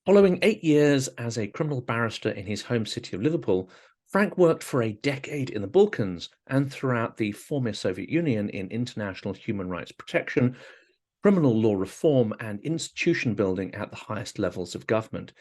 Following 8 years as a criminal barrister in his home city of Liverpool, Frank worked for a decade in the Balkans and throughout the former Soviet Union in international human rights protection, criminal law reform, and institution building at the highest levels of government.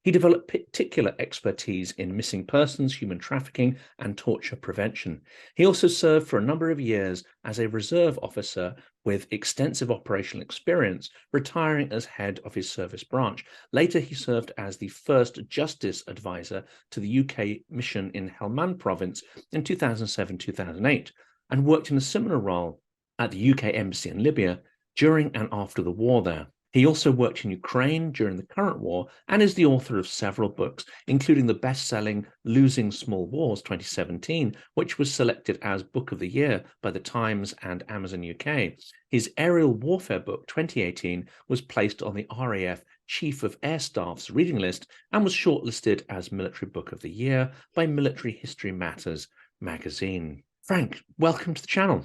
He developed particular expertise in missing persons, human trafficking, and torture prevention. He also served for a number of years as a reserve officer with extensive operational experience, retiring as head of his service branch. Later, he served as the first justice advisor to the UK mission in Helmand province in 2007-2008, and worked in a similar role at the UK embassy in Libya during and after the war there. He also worked in Ukraine during the current war and is the author of several books, including the best-selling Losing Small Wars 2017, which was selected as Book of the Year by The Times and Amazon UK. His aerial warfare book 2018 was placed on the RAF Chief of Air Staff's reading list and was shortlisted as Military Book of the Year by Military History Matters magazine. Frank, welcome to the channel.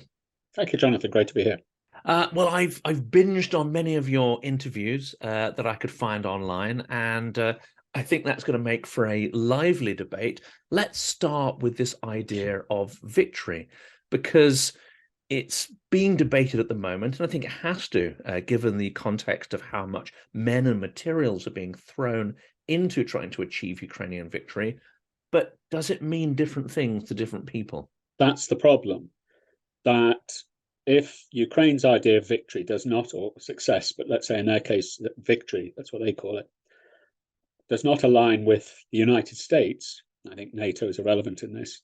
Thank you, Jonathan. Great to be here. Well, I've binged on many of your interviews that I could find online, and I think that's going to make for a lively debate. Let's start with this idea of victory, because it's being debated at the moment, and I think it has to, given the context of how much men and materials are being thrown into trying to achieve Ukrainian victory. But does it mean different things to different people? That's the problem. That if Ukraine's idea of victory does not, or success, but let's say in their case, victory, that's what they call it, does not align with the United States, I think NATO is irrelevant in this,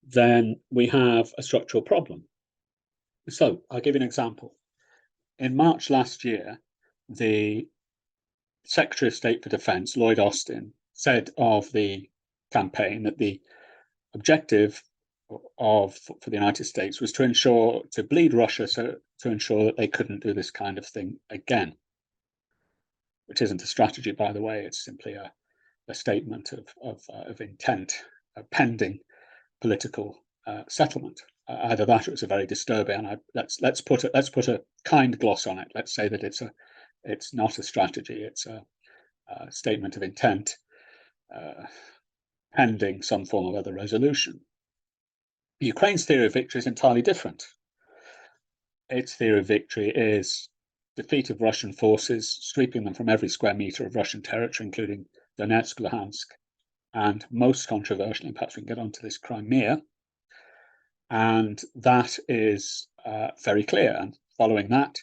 then we have a structural problem. So I'll give you an example. In March last year, the Secretary of State for Defense, Lloyd Austin, said of the campaign that the objective for the United States was to bleed Russia to ensure that they couldn't do this kind of thing again, which isn't a strategy, by the way. It's simply a statement of intent, pending political settlement. Either that, or it's a very disturbing. And let's put a kind gloss on it. Let's say that it's not a strategy. It's a statement of intent, pending some form of other resolution. Ukraine's theory of victory is entirely different. Its theory of victory is defeat of Russian forces, sweeping them from every square meter of Russian territory, including Donetsk, Luhansk, and most controversially, perhaps we can get onto this, Crimea. And that is very clear. And following that,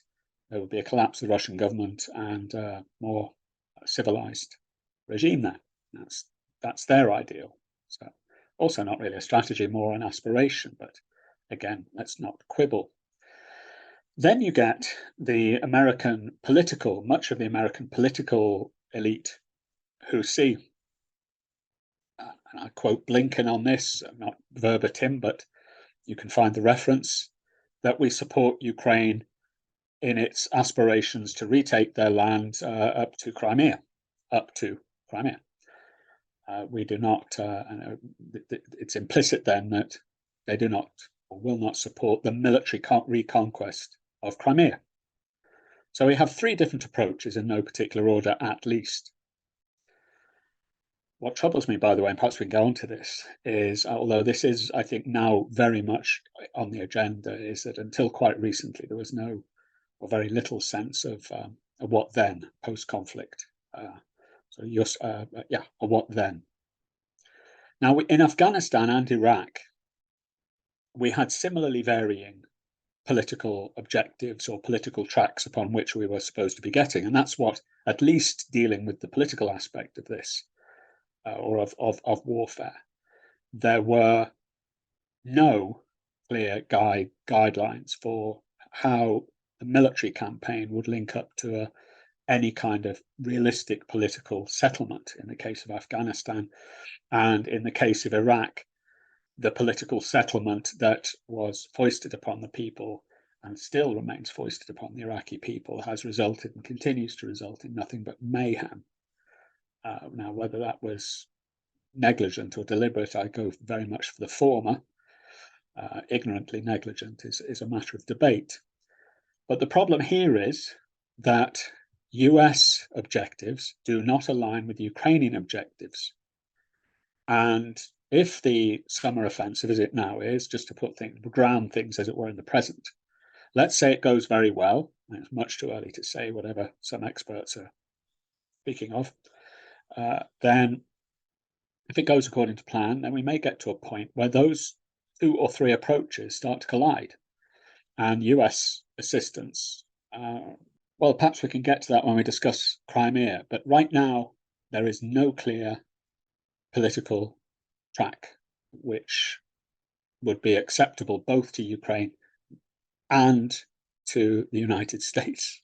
there will be a collapse of the Russian government and a more civilized regime there. That's their ideal. So also not really a strategy, more an aspiration, but again, let's not quibble. Then you get the much of the American political elite who see, and I quote Blinken on this, not verbatim, but you can find the reference, that we support Ukraine in its aspirations to retake their land up to Crimea. We do not, it's implicit then that they do not or will not support the military reconquest of Crimea. So we have three different approaches in no particular order, at least. What troubles me, by the way, and perhaps we can go on to this, is, although this is, I think, now very much on the agenda, is that until quite recently there was no or very little sense of what then, post-conflict. What then? Now, in Afghanistan and Iraq, we had similarly varying political objectives or political tracks upon which we were supposed to be getting. And that's what, at least dealing with the political aspect of this, or of warfare, there were no clear guidelines for how the military campaign would link up to any kind of realistic political settlement in the case of Afghanistan. And in the case of Iraq, the political settlement that was foisted upon the people and still remains foisted upon the Iraqi people has resulted and continues to result in nothing but mayhem. Now, whether that was negligent or deliberate, I go very much for the former. Ignorantly negligent is a matter of debate. But the problem here is that US objectives do not align with Ukrainian objectives. And if the summer offensive, as it now is, just to put things, ground things as it were in the present, let's say it goes very well, and it's much too early to say whatever some experts are speaking of, then if it goes according to plan, then we may get to a point where those 2 or 3 approaches start to collide. And US assistance, well, perhaps we can get to that when we discuss Crimea, but right now there is no clear political track which would be acceptable both to Ukraine and to the United States.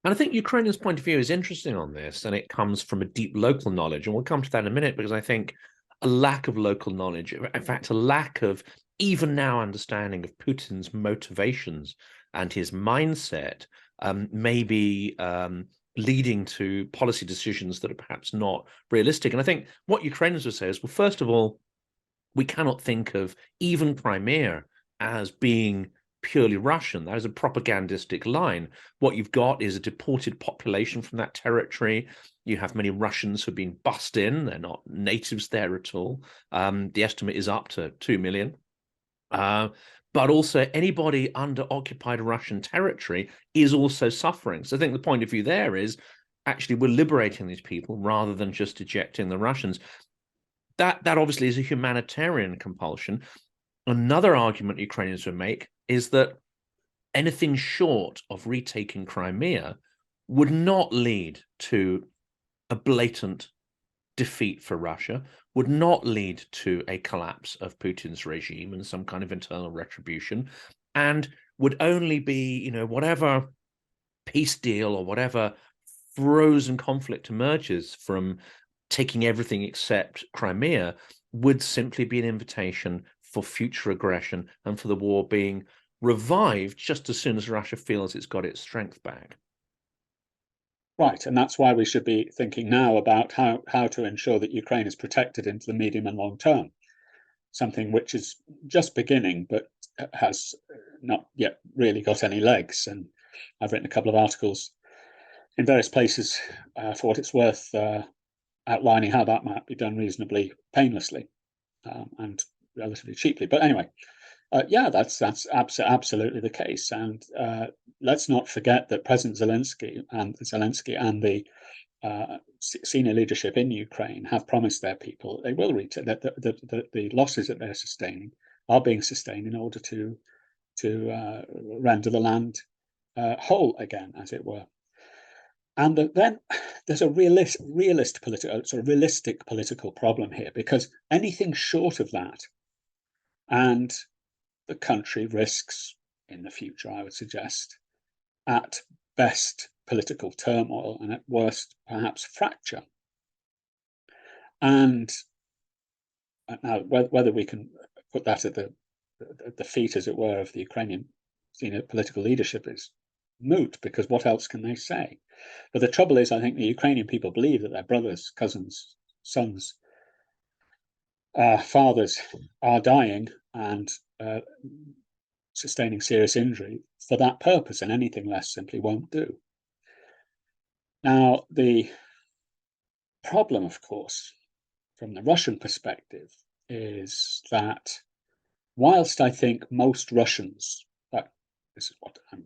And I think Ukrainians' point of view is interesting on this, and it comes from a deep local knowledge. And we'll come to that in a minute, because I think a lack of local knowledge, in fact, a lack of even now understanding of Putin's motivations and his mindset may be leading to policy decisions that are perhaps not realistic. And I think what Ukrainians would say is, well, first of all, we cannot think of even Crimea as being purely Russian. That is a propagandistic line. What you've got is a deported population from that territory. You have many Russians who've been bussed in. They're not natives there at all. The estimate is up to 2 million. But also anybody under occupied Russian territory is also suffering. So I think the point of view there is actually we're liberating these people rather than just ejecting the Russians. That obviously is a humanitarian compulsion. Another argument Ukrainians would make is that anything short of retaking Crimea would not lead to a blatant defeat for Russia, would not lead to a collapse of Putin's regime and some kind of internal retribution, and would only be, whatever peace deal or whatever frozen conflict emerges from taking everything except Crimea would simply be an invitation for future aggression and for the war being revived just as soon as Russia feels it's got its strength back. Right, and that's why we should be thinking now about how to ensure that Ukraine is protected into the medium and long term, something which is just beginning but has not yet really got any legs. And I've written a couple of articles in various places, for what it's worth, outlining how that might be done reasonably painlessly and relatively cheaply. But anyway, yeah, that's absolutely the case. And let's not forget that President Zelensky and the senior leadership in Ukraine have promised their people they will reach it, that the losses that they're sustaining are being sustained in order to render the land whole again, as it were. And then there's a realistic political problem here, because anything short of that, and the country risks in the future, I would suggest, at best political turmoil and at worst perhaps fracture. And now whether we can put that at the feet, as it were, of the Ukrainian senior political leadership is moot, because what else can they say? But the trouble is, I think the Ukrainian people believe that their brothers, cousins, sons, fathers are dying and sustaining serious injury for that purpose, and anything less simply won't do. Now, the problem, of course, from the Russian perspective, is that whilst I think most Russians, but this is what I'm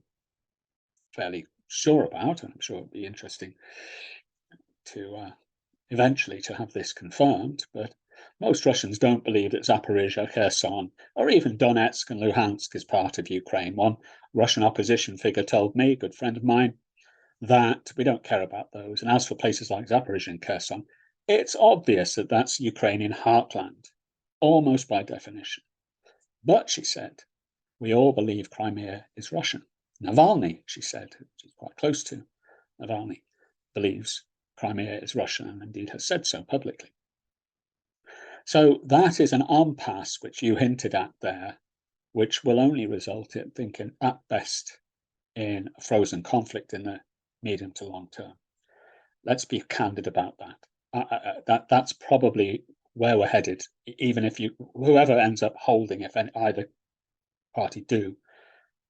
fairly sure about, and I'm sure it'd be interesting to eventually to have this confirmed, but most Russians don't believe that Zaporizhia, Kherson, or even Donetsk and Luhansk is part of Ukraine. One Russian opposition figure told me, a good friend of mine, that we don't care about those. And as for places like Zaporizhia and Kherson, it's obvious that that's Ukrainian heartland, almost by definition. But, she said, we all believe Crimea is Russian. Navalny, she said, which is quite close to Navalny, believes Crimea is Russian and indeed has said so publicly. So that is an impasse which you hinted at there, which will only result in, thinking at best, in a frozen conflict in the medium to long term. Let's be candid about that. That's probably where we're headed, even if whoever ends up holding, if either party do,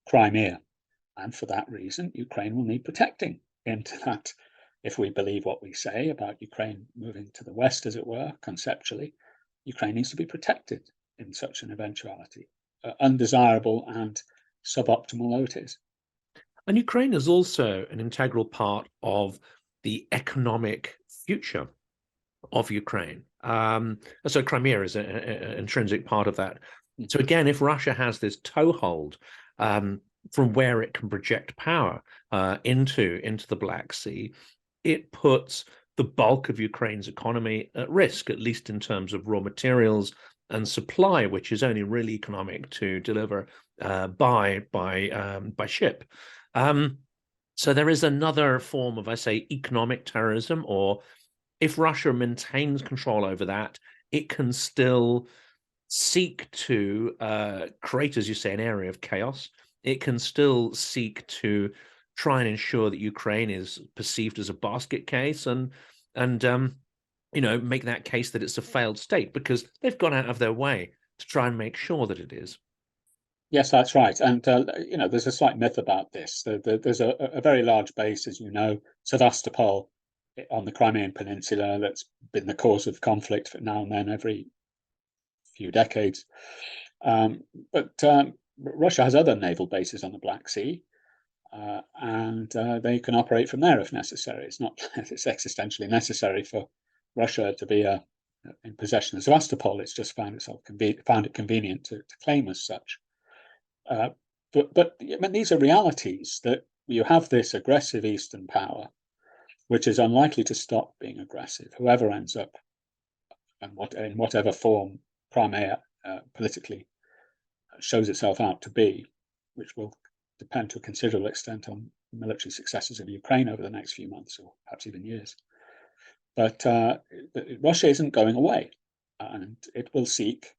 Crimea. And for that reason, Ukraine will need protecting into that, if we believe what we say about Ukraine moving to the west, as it were, conceptually, Ukraine needs to be protected in such an eventuality, undesirable and suboptimal though it is. And Ukraine is also an integral part of the economic future of Ukraine. So Crimea is an intrinsic part of that. So again, if Russia has this toehold from where it can project power into the Black Sea, it puts the bulk of Ukraine's economy at risk, at least in terms of raw materials and supply, which is only really economic to deliver by ship. So there is another form of, I say, economic terrorism, or if Russia maintains control over that, it can still seek to create, as you say, an area of chaos. It can still seek to try and ensure that Ukraine is perceived as a basket case, and make that case that it's a failed state, because they've gone out of their way to try and make sure that it is. Yes, that's right. And, there's a slight myth about this. There's a very large base, as you know, Sevastopol on the Crimean Peninsula, that's been the cause of conflict for now and then every few decades. But Russia has other naval bases on the Black Sea, and they can operate from there if necessary. It's not it's existentially necessary for Russia to be in possession of Sevastopol. It's just found it convenient to claim as such. But I mean, these are realities, that you have this aggressive Eastern power, which is unlikely to stop being aggressive, whoever ends up, and in whatever form Crimea politically shows itself out to be, which will depend to a considerable extent on military successes of Ukraine over the next few months, or perhaps even years. But Russia isn't going away, and it will seek.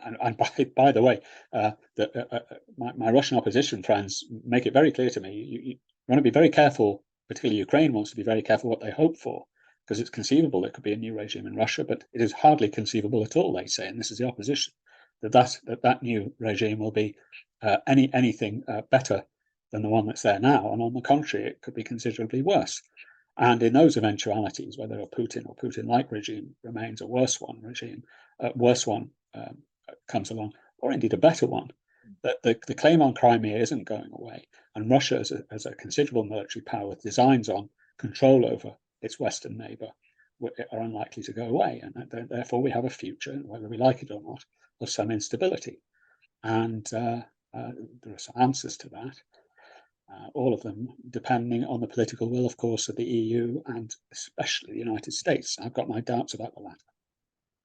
And by the way, my Russian opposition friends make it very clear to me, you want to be very careful, particularly Ukraine wants to be very careful what they hope for, because it's conceivable there could be a new regime in Russia, but it is hardly conceivable at all, they say, and this is the opposition, that new regime will be anything better than the one that's there now, and on the contrary, it could be considerably worse. And in those eventualities, whether a Putin or Putin-like regime remains, a worse one comes along, or indeed a better one, that the claim on Crimea isn't going away, and Russia as a considerable military power with designs on control over its western neighbour are unlikely to go away, and therefore we have a future, whether we like it or not, of some instability. And there are some answers to that, all of them depending on the political will, of course, of the EU and especially the United States. I've got my doubts about the latter.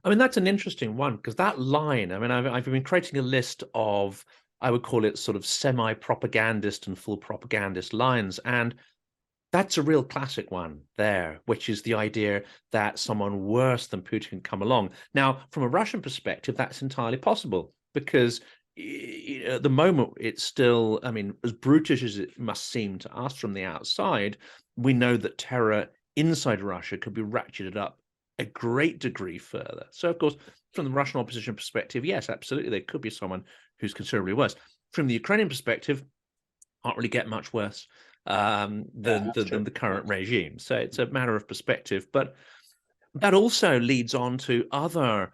I mean, that's an interesting one, because that line, I mean, I've been creating a list of, I would call it sort of semi-propagandist and full propagandist lines. And that's a real classic one there, which is the idea that someone worse than Putin can come along. Now, from a Russian perspective, that's entirely possible, because at the moment, it's still, I mean, as brutish as it must seem to us from the outside, we know that terror inside Russia could be ratcheted up a great degree further. So, of course, from the Russian opposition perspective, yes, absolutely, there could be someone who's considerably worse. From the Ukrainian perspective, can't really get much worse than the current regime. So it's a matter of perspective. But that also leads on to other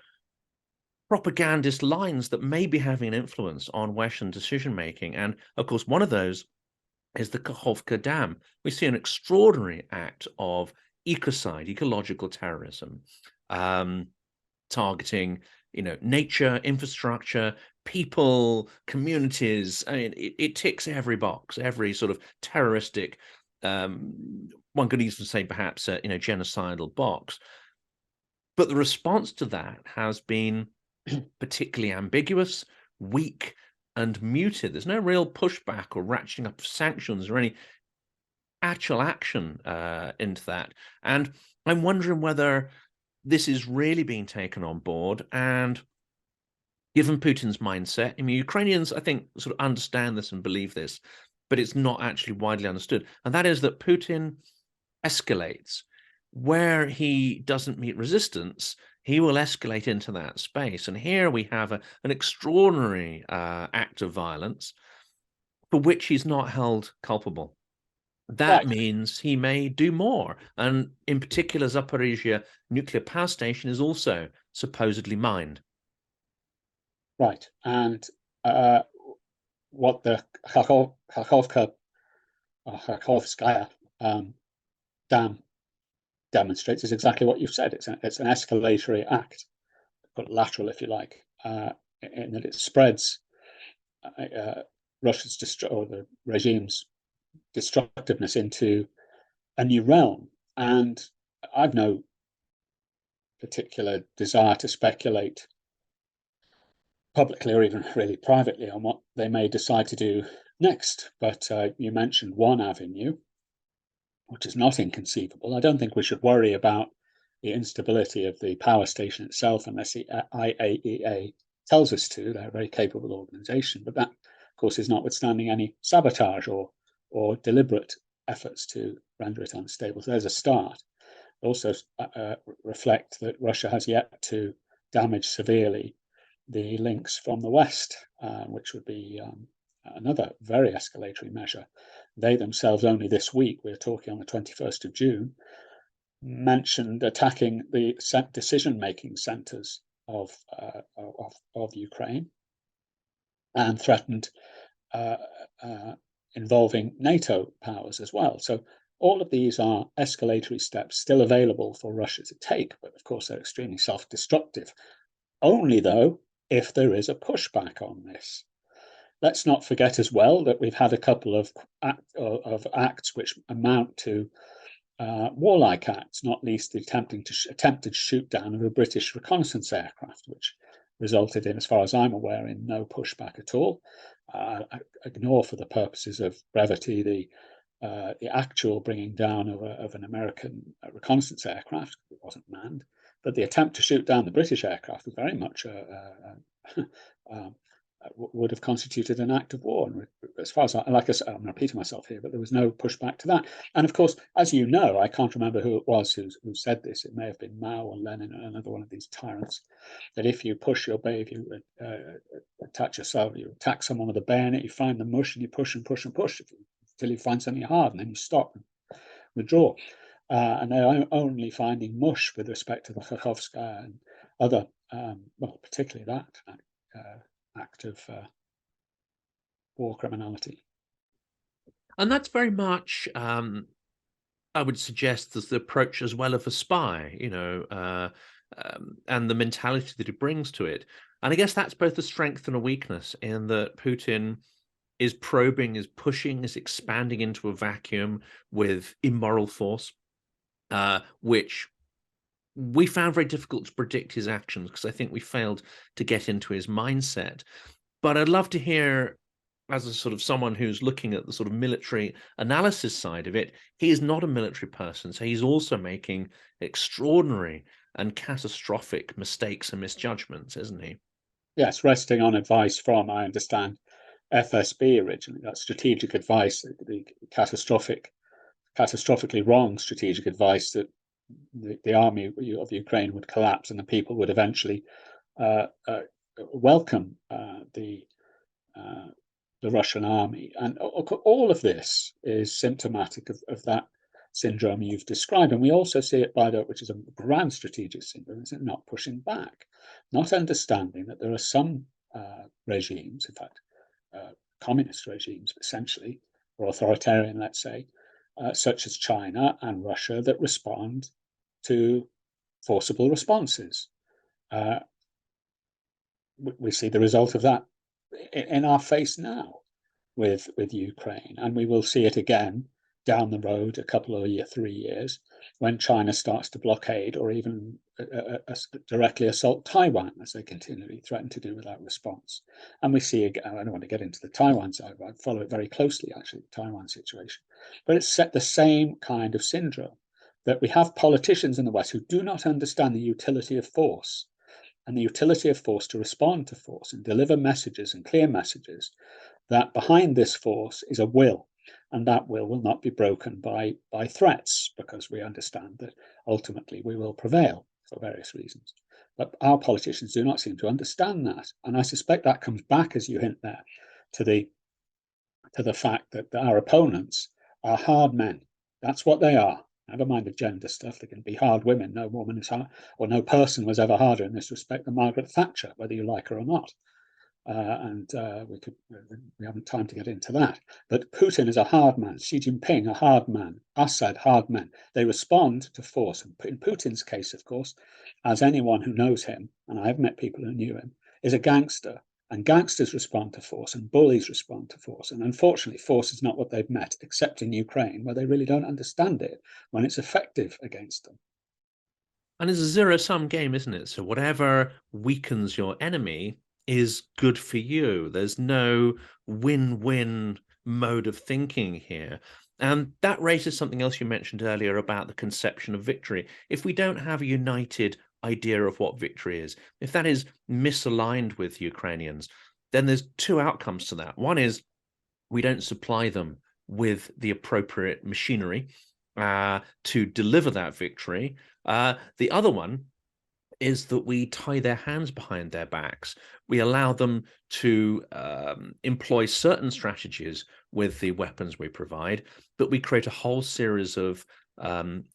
propagandist lines that may be having an influence on Western decision-making. And, of course, one of those is the Kakhovka Dam. We see an extraordinary act of ecocide, ecological terrorism, targeting, nature, infrastructure, people, communities. I mean, it ticks every box, every sort of terroristic, one could even say perhaps, genocidal box. But the response to that has been particularly ambiguous, weak, and muted. There's no real pushback or ratcheting up of sanctions or any actual action into that. And I'm wondering whether this is really being taken on board. And given Putin's mindset, I mean, Ukrainians, I think, sort of understand this and believe this, but it's not actually widely understood. And that is that Putin escalates. Where he doesn't meet resistance, he will escalate into that space. And here we have an extraordinary act of violence for which he's not held culpable. that Right, means he may do more. And in particular, Zaporizhia nuclear power station is also supposedly mined. right. And uh, what the Kharkovskaya dam demonstrates is exactly what you've said. It's an escalatory act, but lateral, if you like, in that it spreads Russia's or the regime's destructiveness into a new realm. And I've no particular desire to speculate publicly or even really privately on what they may decide to do next. But you mentioned one avenue, which is not inconceivable. I don't think we should worry about the instability of the power station itself unless the IAEA tells us to. They're a very capable organization, but that, of course, is notwithstanding any sabotage or deliberate efforts to render it unstable. So there's a start. Also reflect that Russia has yet to damage severely the links from the West, which would be another very escalatory measure. They themselves, only this week, we're talking on the 21st of June, mentioned attacking the decision-making centers of Ukraine and threatened uh, involving NATO powers as well. So all of these are escalatory steps still available for Russia to take, but of course they're extremely self-destructive. Only, though, if there is a pushback on this. Let's not forget as well that we've had a couple of acts which amount to warlike acts, not least the attempted shoot down of a British reconnaissance aircraft, which resulted in, as far as I'm aware, in no pushback at all. I ignore, for the purposes of brevity, the actual bringing down of an American reconnaissance aircraft. It wasn't manned, but the attempt to shoot down the British aircraft was very much would have constituted an act of war. And as far as like I said, I'm repeating myself here, but there was no pushback to that. And of course, as you know, I can't remember who it was who said this. It may have been Mao or Lenin or another one of these tyrants. That if you push your bay, if you attach yourself, you attack someone with a bayonet, you find the mush and you push and push and push until you find something hard, and then you stop and withdraw. And they're only finding mush with respect to the Kharkovskaya and other, well, particularly that act of war criminality. And that's very much, I would suggest, as the approach as well of a spy, and the mentality that it brings to it. And I guess that's both a strength and a weakness in that Putin is probing, is pushing, is expanding into a vacuum with immoral force, which we found very difficult to predict his actions because I think we failed to get into his mindset. But I'd love to hear, as a sort of someone who's looking at the sort of military analysis side of it, he is not a military person, so he's also making extraordinary and catastrophic mistakes and misjudgments, isn't he? Yes, resting on advice from, I understand, FSB originally. That's strategic advice, the catastrophically wrong strategic advice that the army of Ukraine would collapse and the people would eventually welcome the Russian army. And all of this is symptomatic of that syndrome you've described. And we also see it by which is a grand strategic syndrome, is it not pushing back, not understanding that there are some regimes, in fact, communist regimes, essentially, or authoritarian, let's say, such as China and Russia, that respond to forcible responses. We see the result of that in our face now with Ukraine, and we will see it again down the road a couple of 3 years when China starts to blockade or even directly assault Taiwan, as they continually threaten to do without response. And we see again, I don't want to get into the Taiwan side, but I follow it very closely, actually, the Taiwan situation. But it's set the same kind of syndrome that we have politicians in the West who do not understand the utility of force and the utility of force to respond to force and deliver messages and clear messages that behind this force is a will, and that will not be broken by threats, because we understand that ultimately we will prevail for various reasons. But our politicians do not seem to understand that, and I suspect that comes back, as you hint there, to the fact that our opponents are hard men. That's what they are. Never mind the gender stuff. They can be hard women. No woman is hard, or no person was ever harder in this respect than Margaret Thatcher, whether you like her or not. We haven't time to get into that. But Putin is a hard man. Xi Jinping, a hard man. Assad, hard men. They respond to force. And in Putin's case, of course, as anyone who knows him, and I've met people who knew him, is a gangster. And gangsters respond to force, and bullies respond to force. And unfortunately, force is not what they've met, except in Ukraine, where they really don't understand it when it's effective against them. And it's a zero-sum game, isn't it? So whatever weakens your enemy is good for you. There's no win-win mode of thinking here. And that raises something else you mentioned earlier about the conception of victory. If we don't have a united idea of what victory is, if that is misaligned with Ukrainians, then there's two outcomes to that. One is we don't supply them with the appropriate machinery to deliver that victory. The other one is that we tie their hands behind their backs. We allow them to employ certain strategies with the weapons we provide, but we create a whole series of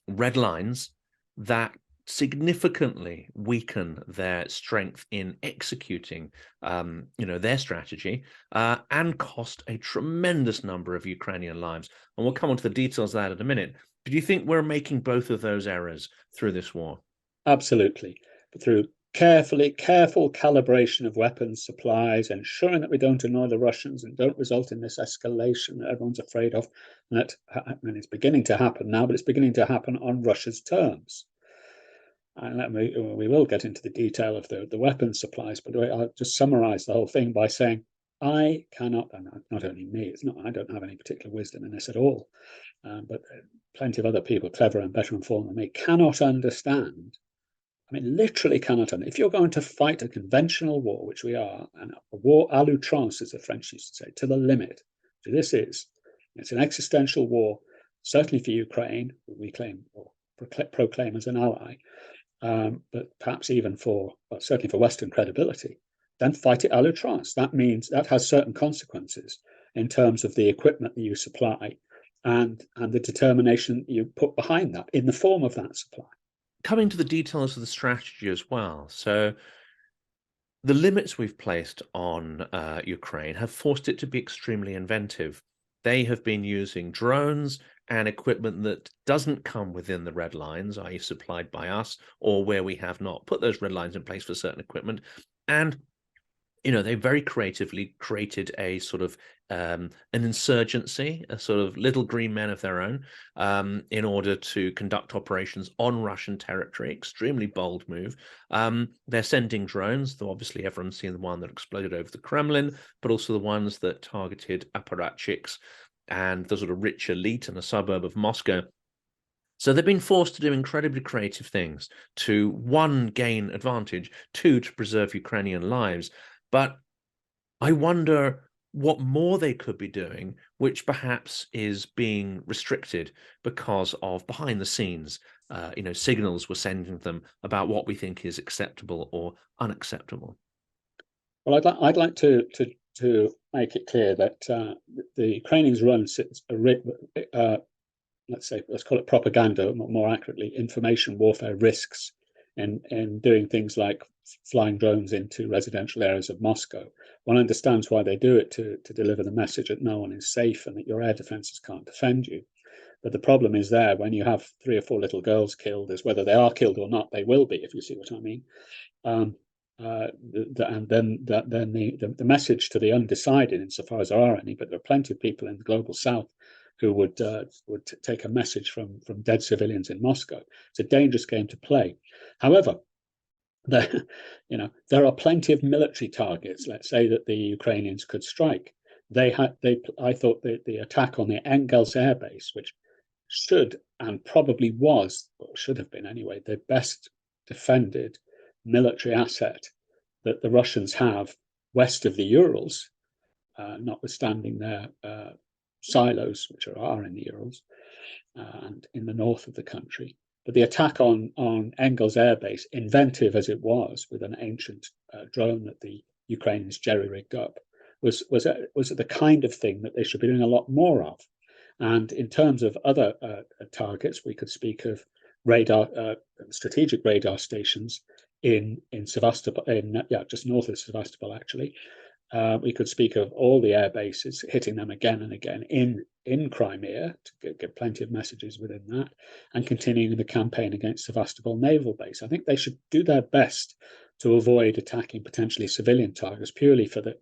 red lines that significantly weaken their strength in executing their strategy and cost a tremendous number of Ukrainian lives. And we'll come on to the details of that in a minute. But do you think we're making both of those errors through this war? Absolutely. But through careful calibration of weapons supplies, ensuring that we don't annoy the Russians and don't result in this escalation that everyone's afraid of. And it's beginning to happen now, but it's beginning to happen on Russia's terms. And we will get into the detail of the weapons supplies, but I'll just summarize the whole thing by saying I cannot, and not only me, I don't have any particular wisdom in this at all, but plenty of other people, clever and better informed than me, cannot understand. I mean, literally cannot understand. If you're going to fight a conventional war, which we are, and a war à l'outrance, as the French used to say, to the limit, so it's an existential war, certainly for Ukraine, we claim or proclaim as an ally, but perhaps even certainly for Western credibility, then fight it à l'outrance. That means that has certain consequences in terms of the equipment that you supply and the determination you put behind that in the form of that supply. Coming to the details of the strategy as well. So the limits we've placed on Ukraine have forced it to be extremely inventive. They have been using drones and equipment that doesn't come within the red lines, i.e. supplied by us, or where we have not put those red lines in place for certain equipment. And, they very creatively created a sort of an insurgency, a sort of little green men of their own, in order to conduct operations on Russian territory. Extremely bold move. They're sending drones, though obviously everyone's seen the one that exploded over the Kremlin, but also the ones that targeted apparatchiks and the sort of rich elite in a suburb of Moscow. So they've been forced to do incredibly creative things to, one, gain advantage, two, to preserve Ukrainian lives. But I wonder what more they could be doing, which perhaps is being restricted because of behind the scenes, signals we're sending them about what we think is acceptable or unacceptable. Well, I'd like to make it clear that the Ukrainians run let's call it propaganda, more accurately, information warfare risks in doing things like flying drones into residential areas of Moscow. One understands why they do it, to deliver the message that no one is safe and that your air defenses can't defend you. But the problem is there when you have 3 or 4 little girls killed, is whether they are killed or not. They will be, if you see what I mean. And then the message to the undecided, insofar as there are any, but there are plenty of people in the global south who would take a message from dead civilians in Moscow. It's a dangerous game to play. However, there are plenty of military targets, let's say, that the Ukrainians could strike. I thought the attack on the Engels air base, which should and probably was, or should have been anyway, the best defended military asset that the Russians have west of the Urals, notwithstanding their silos, which are in the Urals, and in the north of the country. But the attack on Engels Air Base, inventive as it was, with an ancient drone that the Ukrainians jerry-rigged up, was the kind of thing that they should be doing a lot more of. And in terms of other targets, we could speak of radar, strategic radar stations in Sevastopol, just north of Sevastopol, actually. We could speak of all the air bases, hitting them again and again in Crimea to get plenty of messages within that, and continuing the campaign against Sevastopol naval base. I think they should do their best to avoid attacking potentially civilian targets, purely for the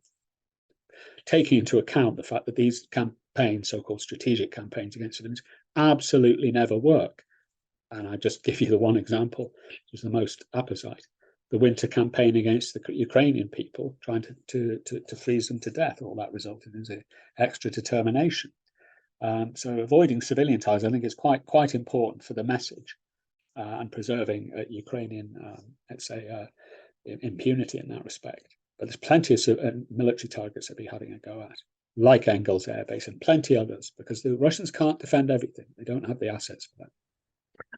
taking into account the fact that these campaigns, so-called strategic campaigns against civilians, absolutely never work. And I just give you the one example, which is the most apposite: the winter campaign against the Ukrainian people, trying to freeze them to death. All that resulted in extra determination. So avoiding civilian ties, I think, is quite important for the message and preserving Ukrainian, let's say, impunity in that respect. But there's plenty of military targets they'll be having a go at, like Engels Air Base and plenty others, because the Russians can't defend everything. They don't have the assets for that.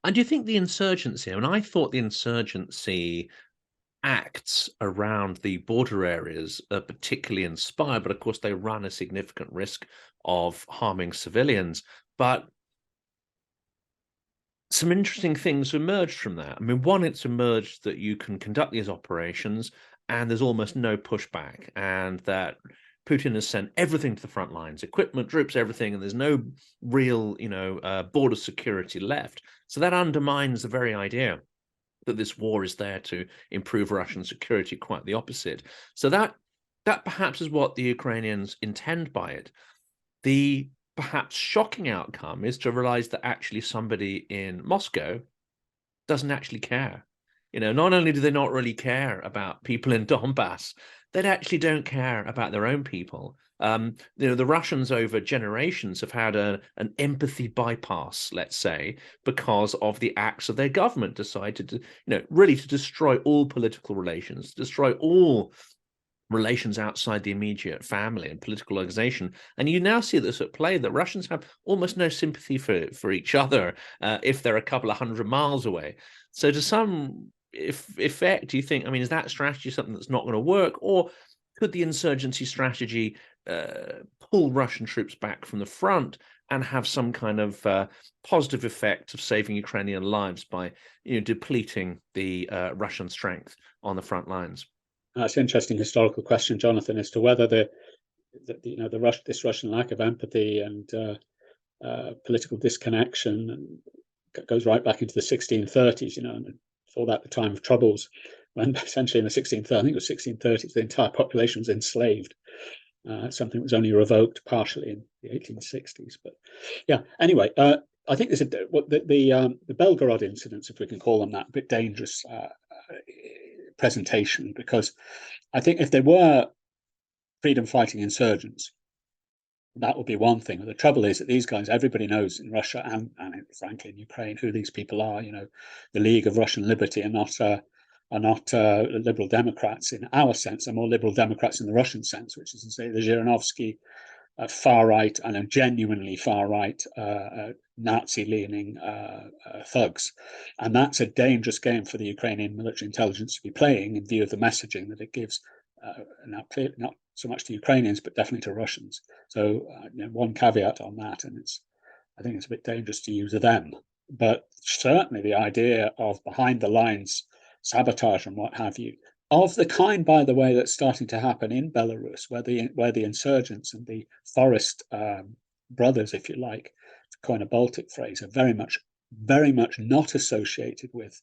And do you think the insurgency, I mean, I thought the insurgency acts around the border areas are particularly inspired, but of course they run a significant risk of harming civilians. But some interesting things emerged from that. I mean, one, it's emerged that you can conduct these operations and there's almost no pushback, and that Putin has sent everything to the front lines, equipment, troops, everything, and there's no real, border security left. So that undermines the very idea that this war is there to improve Russian security. Quite the opposite. So that perhaps is what the Ukrainians intend by it. The perhaps shocking outcome is to realize that actually somebody in Moscow doesn't actually care. Not only do they not really care about people in Donbass, they actually don't care about their own people. The Russians over generations have had an empathy bypass, let's say, because of the acts of their government decided to, really to destroy all political relations, destroy all relations outside the immediate family and political organization. And you now see this at play, that Russians have almost no sympathy for each other if they're a couple of hundred miles away. So to some effect, do you think, I mean, is that strategy something that's not going to work? Or could the insurgency strategy pull Russian troops back from the front and have some kind of positive effect of saving Ukrainian lives by depleting the Russian strength on the front lines? That's an interesting historical question, Jonathan, as to whether this Russian lack of empathy and political disconnection goes right back into the 1630s, and before that, the time of troubles, when essentially in the 1630s, I think it was 1630s, the entire population was enslaved. Something that was only revoked partially in the 1860s. But yeah, anyway, I think there's the Belgorod incidents, if we can call them that, a bit dangerous presentation, because I think if there were freedom fighting insurgents, that would be one thing. But the trouble is that these guys, everybody knows in Russia and frankly in Ukraine who these people are. The League of Russian Liberty are not liberal Democrats in our sense. They're more liberal Democrats in the Russian sense, which is to say the Zhirinovsky far right and genuinely far right Nazi-leaning thugs. And that's a dangerous game for the Ukrainian military intelligence to be playing, in view of the messaging that it gives, not so much to Ukrainians, but definitely to Russians. So one caveat on that, and I think it's a bit dangerous to use them. But certainly the idea of behind the lines sabotage and what have you, of the kind, by the way, that's starting to happen in Belarus, where the insurgents and the forest brothers, if you like, to coin a Baltic phrase, are very much not associated with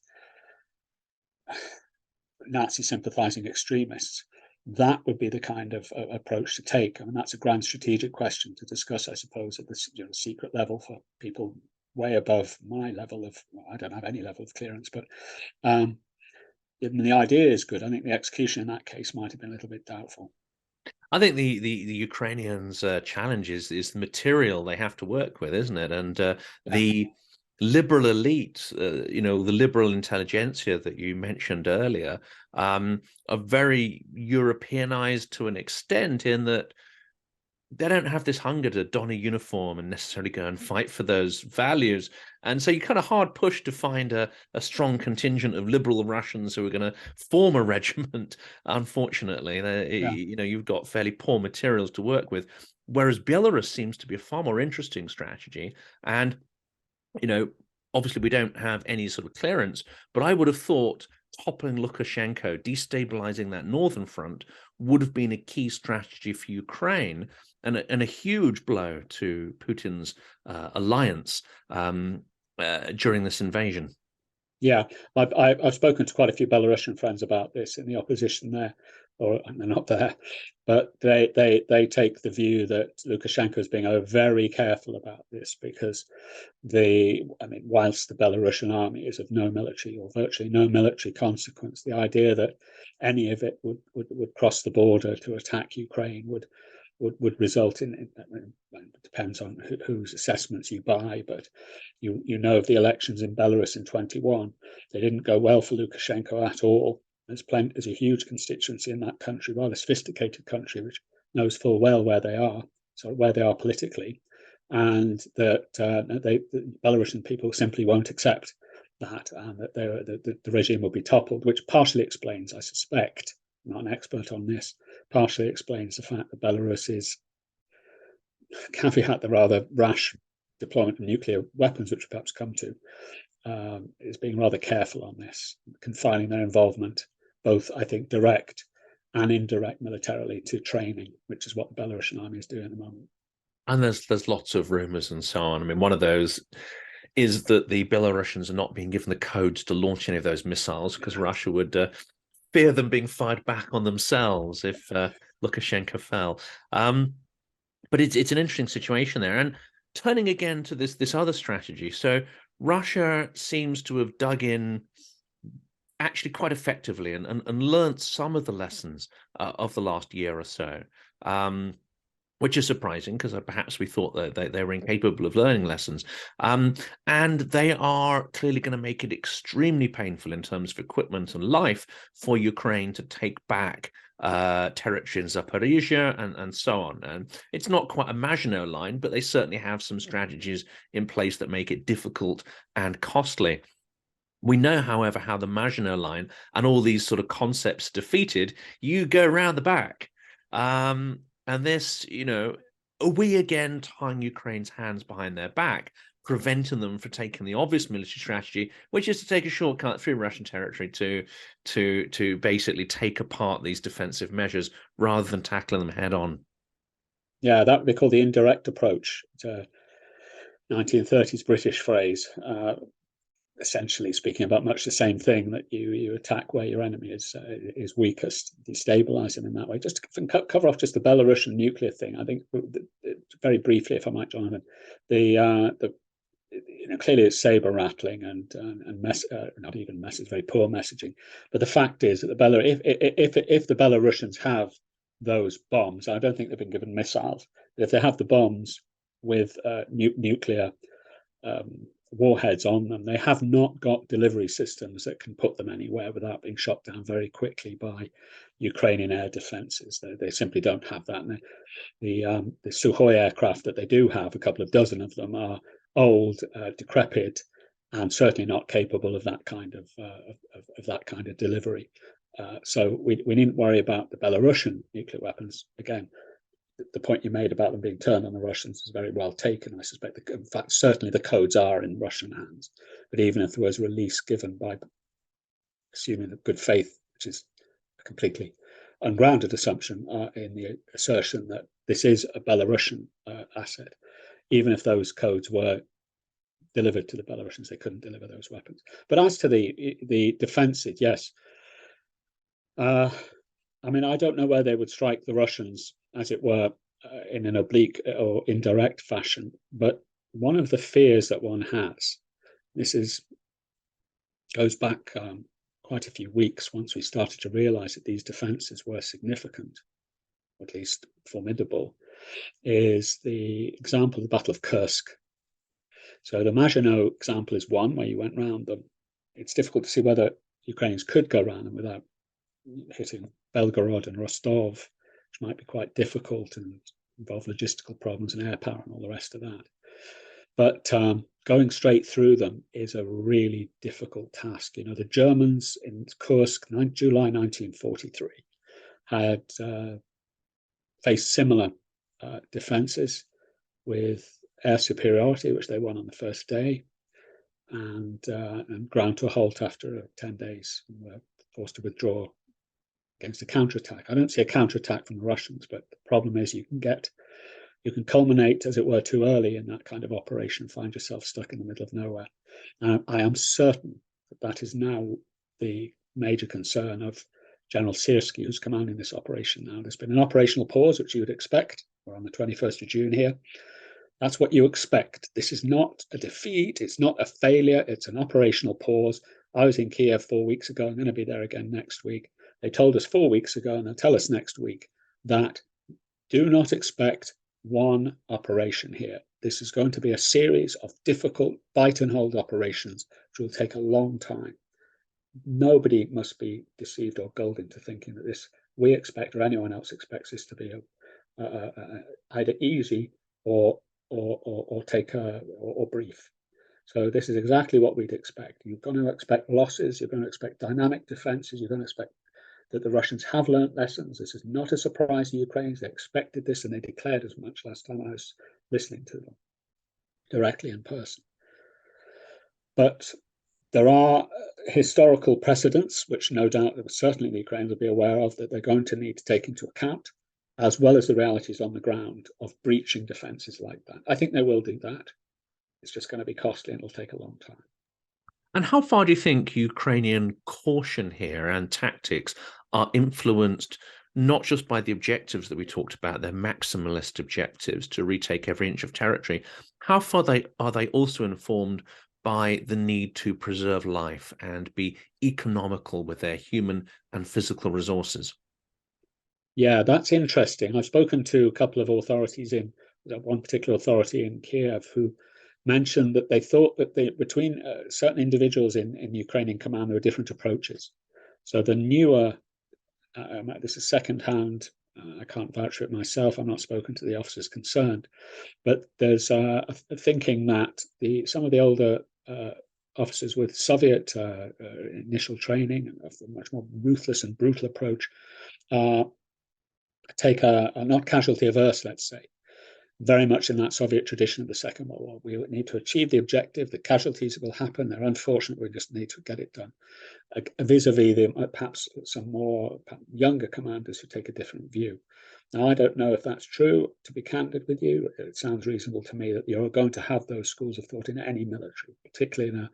Nazi sympathizing extremists. That would be the kind of approach to take. I mean, that's a grand strategic question to discuss, I suppose, at this secret level for people way above my level of, I don't have any level of clearance, but the idea is good. I think the execution in that case might have been a little bit doubtful. I think the Ukrainians' challenge is the material they have to work with, isn't it? And the liberal elite, the liberal intelligentsia that you mentioned earlier, are very Europeanized to an extent, in that they don't have this hunger to don a uniform and necessarily go and fight for those values. And so you're kind of hard pushed to find a strong contingent of liberal Russians who are going to form a regiment. Unfortunately, Yeah. you've got fairly poor materials to work with. Whereas Belarus seems to be a far more interesting strategy. And, you know, obviously we don't have any sort of clearance, but I would have thought toppling Lukashenko, destabilizing that northern front, would have been a key strategy for Ukraine and a huge blow to Putin's alliance during this invasion. Yeah, I've spoken to quite a few Belarusian friends about this in the opposition there, or they're not there, but they take the view that Lukashenko is being very careful about this because whilst the Belarusian army is of no military or virtually no military consequence, the idea that any of it would cross the border to attack Ukraine would result in, it depends on whose assessments you buy, but you know of the elections in Belarus in 21, they didn't go well for Lukashenko at all. There's a huge constituency in that country, rather sophisticated country, which knows full well where they are politically, and that the Belarusian people simply won't accept that, and that the regime will be toppled, which partially explains, I suspect, I'm not an expert on this, partially explains the fact that Belarus is, caveat the rather rash deployment of nuclear weapons, which we'll perhaps come to, is being rather careful on this, confining their involvement, both, I think, direct and indirect militarily, to training, which is what the Belarusian army is doing at the moment. And there's lots of rumors and so on. I mean, one of those is that the Belarusians are not being given the codes to launch any of those missiles because Russia would fear them being fired back on themselves if Lukashenko fell. But it's an interesting situation there. And turning again to this other strategy. So Russia seems to have dug in actually quite effectively and learnt some of the lessons of the last year or so. Which is surprising because perhaps we thought that they were incapable of learning lessons. And they are clearly going to make it extremely painful in terms of equipment and life for Ukraine to take back territory in Zaporizhia and so on. And it's not quite a Maginot Line, but they certainly have some strategies in place that make it difficult and costly. We know, however, how the Maginot Line and all these sort of concepts defeated, you go around the back. And this, are we again tying Ukraine's hands behind their back, preventing them from taking the obvious military strategy, which is to take a shortcut through Russian territory to basically take apart these defensive measures rather than tackling them head on? Yeah, that would be called the indirect approach. It's a 1930s British phrase, essentially speaking about much the same thing, that you attack where your enemy is weakest, destabilize them in that way. Just to cover off just the Belarusian nuclear thing, I think very briefly, if I might, Jonathan, clearly it's saber rattling and not even message, very poor messaging. But the fact is that if the Belarusians have those bombs, I don't think they've been given missiles, but if they have the bombs with nuclear warheads on them, they have not got delivery systems that can put them anywhere without being shot down very quickly by Ukrainian air defenses. They simply don't have that. And the Sukhoi aircraft that they do have, a couple of dozen of them, are old, decrepit, and certainly not capable of that kind of delivery. So we needn't worry about the Belarusian nuclear weapons. Again, the point you made about them being turned on the Russians is very well taken. I suspect, in fact, certainly the codes are in Russian hands. But even if there was release given by, assuming that good faith, which is a completely ungrounded assumption in the assertion that this is a Belarusian asset, even if those codes were delivered to the Belarusians, they couldn't deliver those weapons. But as to the defensive, yes. I don't know where they would strike the Russians, as it were, in an oblique or indirect fashion. But one of the fears that one has, goes back quite a few weeks, once we started to realize that these defenses were significant, or at least formidable, is the example of the Battle of Kursk. So the Maginot example is one where you went round them. It's difficult to see whether Ukrainians could go around them without hitting Belgorod and Rostov, which might be quite difficult, and involve logistical problems and air power and all the rest of that. But going straight through them is a really difficult task. You know, the Germans in Kursk, July 1943, had faced similar defenses with air superiority, which they won on the first day, and ground to a halt after 10 days and were forced to withdraw against a counterattack. I don't see a counterattack from the Russians, but the problem is you can culminate, as it were, too early in that kind of operation, find yourself stuck in the middle of nowhere. I am certain that is now the major concern of General Syrski, who's commanding this operation now. There's been an operational pause, which you would expect. We're on the 21st of June here. That's what you expect. This is not a defeat. It's not a failure. It's an operational pause. I was in Kiev 4 weeks ago. I'm going to be there again next week. They told us 4 weeks ago, and they'll tell us next week, that do not expect one operation here. This is going to be a series of difficult bite and hold operations, which will take a long time. Nobody must be deceived or gulled into thinking that this we expect or anyone else expects this to be either easy or brief. So this is exactly what we'd expect. You're going to expect losses. You're going to expect dynamic defenses. You're going to expect that the Russians have learned lessons. This is not a surprise to Ukrainians. They expected this, and they declared as much last time I was listening to them directly in person. But there are historical precedents, which no doubt certainly the Ukrainians will be aware of, that they're going to need to take into account, as well as the realities on the ground of breaching defences like that. I think they will do that. It's just going to be costly and it'll take a long time. And how far do you think Ukrainian caution here and tactics are influenced not just by the objectives that we talked about, their maximalist objectives to retake every inch of territory? How far are they also informed by the need to preserve life and be economical with their human and physical resources? Yeah, that's interesting. I've spoken to a couple of authorities one particular authority in Kiev who mentioned that they thought that between certain individuals in Ukrainian command, there were different approaches. So the newer, this is secondhand, I can't vouch for it myself, I'm not spoken to the officers concerned, but there's a thinking that some of the older officers with Soviet initial training, a much more ruthless and brutal approach, take a not casualty averse, let's say, very much in that Soviet tradition of the Second World War. We need to achieve the objective. The casualties will happen. They're unfortunate. We just need to get it done. Vis-a-vis perhaps some more younger commanders who take a different view. Now, I don't know if that's true. To be candid with you, it sounds reasonable to me that you're going to have those schools of thought in any military, particularly in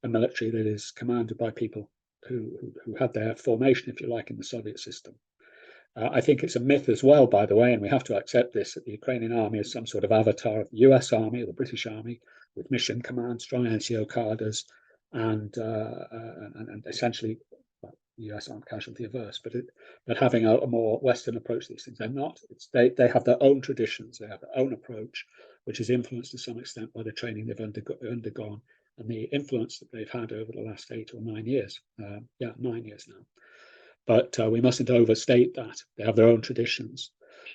a military that is commanded by people who had their formation, if you like, in the Soviet system. I think it's a myth as well, by the way, and we have to accept this, that the Ukrainian army is some sort of avatar of the US Army or the British Army with mission command, strong NCO cadres, and essentially, well, the US aren't casualty averse, but having a more Western approach to these things. They're not. They have their own traditions. They have their own approach, which is influenced to some extent by the training they've undergone and the influence that they've had over the last 8 or 9 years. 9 years now. But we mustn't overstate that. They have their own traditions,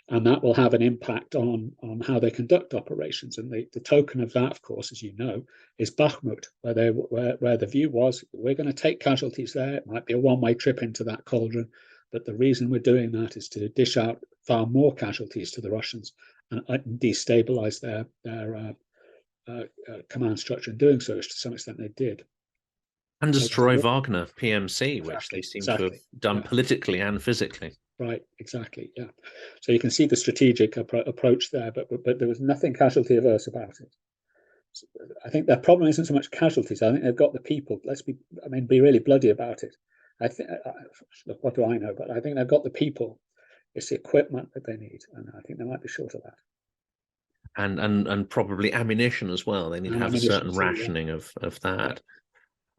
and that will have an impact on how they conduct operations. And the token of that, of course, as you know, is Bakhmut, where the view was, we're going to take casualties there. It might be a one-way trip into that cauldron, but the reason we're doing that is to dish out far more casualties to the Russians and destabilize their command structure. In doing so, to some extent, they did. And destroy Wagner, PMC, exactly, which they seem to have done politically and physically. Right, exactly, yeah. So you can see the strategic approach there, but there was nothing casualty averse about it. So I think their problem isn't so much casualties. I think they've got the people. Be really bloody about it. Look, what do I know? But I think they've got the people. It's the equipment that they need, and I think they might be short of that. And probably ammunition as well. They need to have a certain rationing of that.